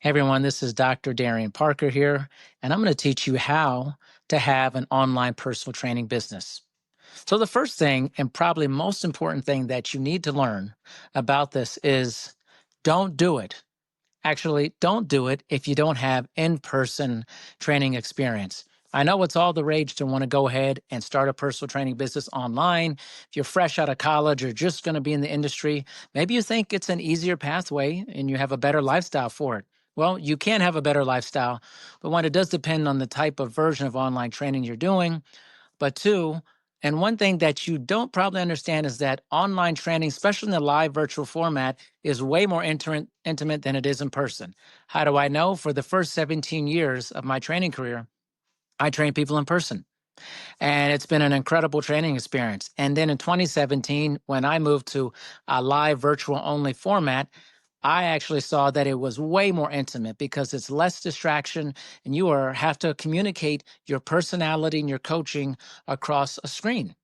Hey everyone, this is Dr. Darian Parker here, and I'm going to teach you how to have an online personal training business. So, the first thing, and probably most important thing that you need to learn about this is don't do it. Actually, don't do it if you don't have in person training experience. I know it's all the rage to want to go ahead and start a personal training business online. If you're fresh out of college or just going to be in the industry, maybe you think it's an easier pathway and you have a better lifestyle for it. Well, you can have a better lifestyle, but one, it does depend on the type of version of online training you're doing. But two, and one thing that you don't probably understand is that online training, especially in the live virtual format, is way more intimate than it is in person. How do I know? For the first 17 years of my training career, I train people in person. And it's been an incredible training experience. And then in 2017, when I moved to a live virtual only format, I actually saw that it was way more intimate because it's less distraction and have to communicate your personality and your coaching across a screen.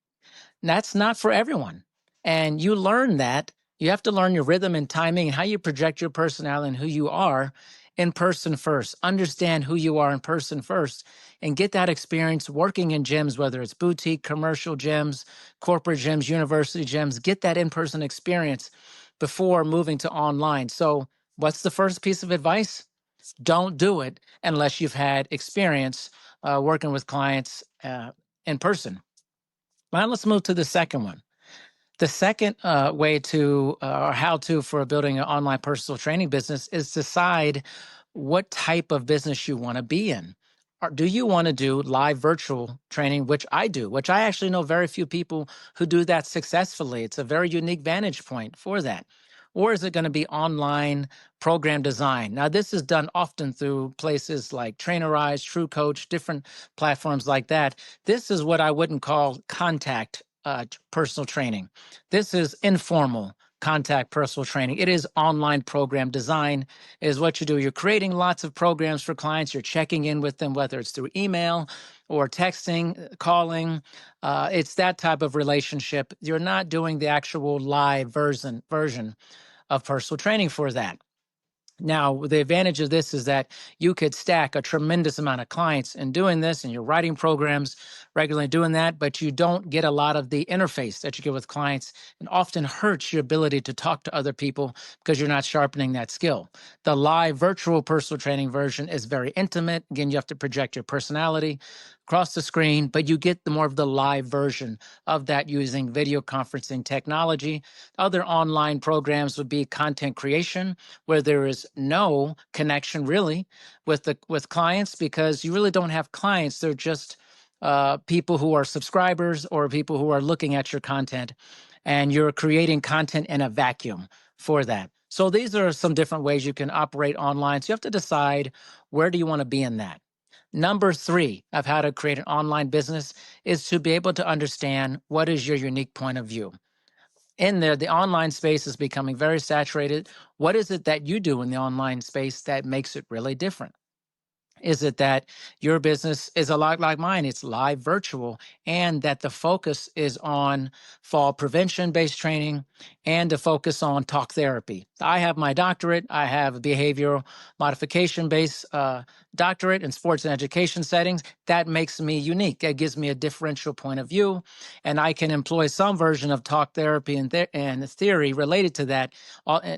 And that's not for everyone. And you learn that. You have to learn your rhythm and timing and how you project your personality and who you are in person first. Understand who you are in person first and get that experience working in gyms, whether it's boutique, commercial gyms, corporate gyms, university gyms. Get that in person experience before moving to online. So, what's the first piece of advice? Don't do it unless you've had experience working with clients in person. Now, let's move to the second one. The second way to, or how to, for building an online personal training business is decide what type of business you want to be in. Or do you want to do live virtual training, which I do, which I actually know very few people who do that successfully. It's a very unique vantage point for that. Or is it going to be online program design? Now, this is done often through places like Trainerize, True Coach, different platforms like that. This is what I wouldn't call contact personal training. This is informal contact personal training. It is online program design is what you do. You're creating lots of programs for clients. You're checking in with them, whether it's through email or texting, calling. It's that type of relationship. You're not doing the actual live version of personal training for that. Now, the advantage of this is that you could stack a tremendous amount of clients in doing this, and you're writing programs regularly doing that, but you don't get a lot of the interface that you get with clients, and often hurts your ability to talk to other people because you're not sharpening that skill. The live virtual personal training version is very intimate. Again, you have to project your personality across the screen, but you get the more of the live version of that using video conferencing technology. Other online programs would be content creation, where there is no connection really with clients because you really don't have clients. They're just people who are subscribers or people who are looking at your content, and you're creating content in a vacuum for that. So these are some different ways you can operate online. So you have to decide, where do you want to be in that? Number three of how to create an online business is to be able to understand what is your unique point of view. In there, the online space is becoming very saturated. What is it that you do in the online space that makes it really different? Is it that your business is a lot like mine? It's live virtual, and that the focus is on fall prevention based training and the focus on talk therapy. I have my doctorate. I have a behavioral modification based doctorate in sports and education settings. That makes me unique. That gives me a differential point of view, and I can employ some version of talk therapy and theory related to that.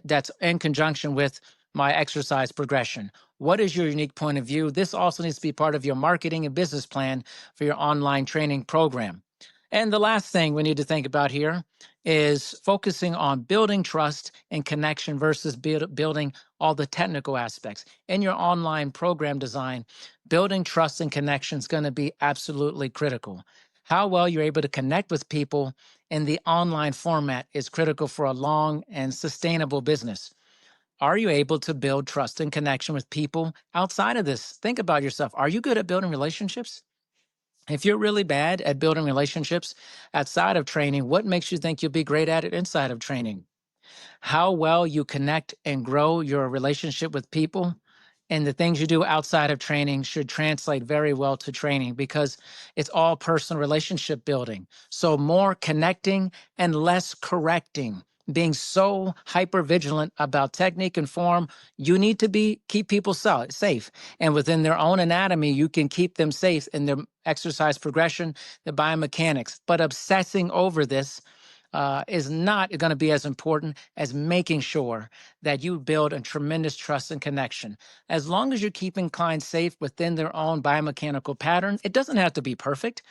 That's in conjunction with my exercise progression. What is your unique point of view? This also needs to be part of your marketing and business plan for your online training program. And the last thing we need to think about here is focusing on building trust and connection versus building all the technical aspects. In your online program design, building trust and connection is going to be absolutely critical. How well you're able to connect with people in the online format is critical for a long and sustainable business. Are you able to build trust and connection with people outside of this? Think about yourself. Are you good at building relationships? If you're really bad at building relationships outside of training, what makes you think you'll be great at it inside of training? How well you connect and grow your relationship with people and the things you do outside of training should translate very well to training because it's all personal relationship building. So more connecting and less correcting. being so hyper vigilant about technique and form, you need to keep people safe. And within their own anatomy, you can keep them safe in their exercise progression, the biomechanics. But obsessing over this is not going to be as important as making sure that you build a tremendous trust and connection. As long as you're keeping clients safe within their own biomechanical patterns, it doesn't have to be perfect.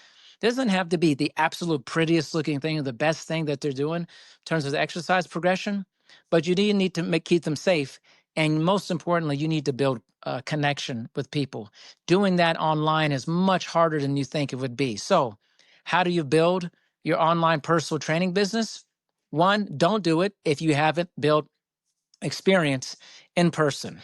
It doesn't have to be the absolute prettiest looking thing or the best thing that they're doing in terms of the exercise progression, but you need to keep them safe. And most importantly, you need to build a connection with people. Doing that online is much harder than you think it would be. So, how do you build your online personal training business? One, don't do it if you haven't built experience in person.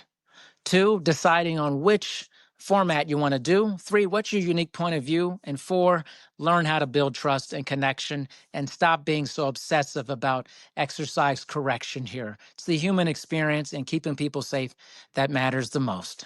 Two, deciding on which format you want to do. Three, what's your unique point of view? And four, learn how to build trust and connection and stop being so obsessive about exercise correction here. It's the human experience and keeping people safe that matters the most.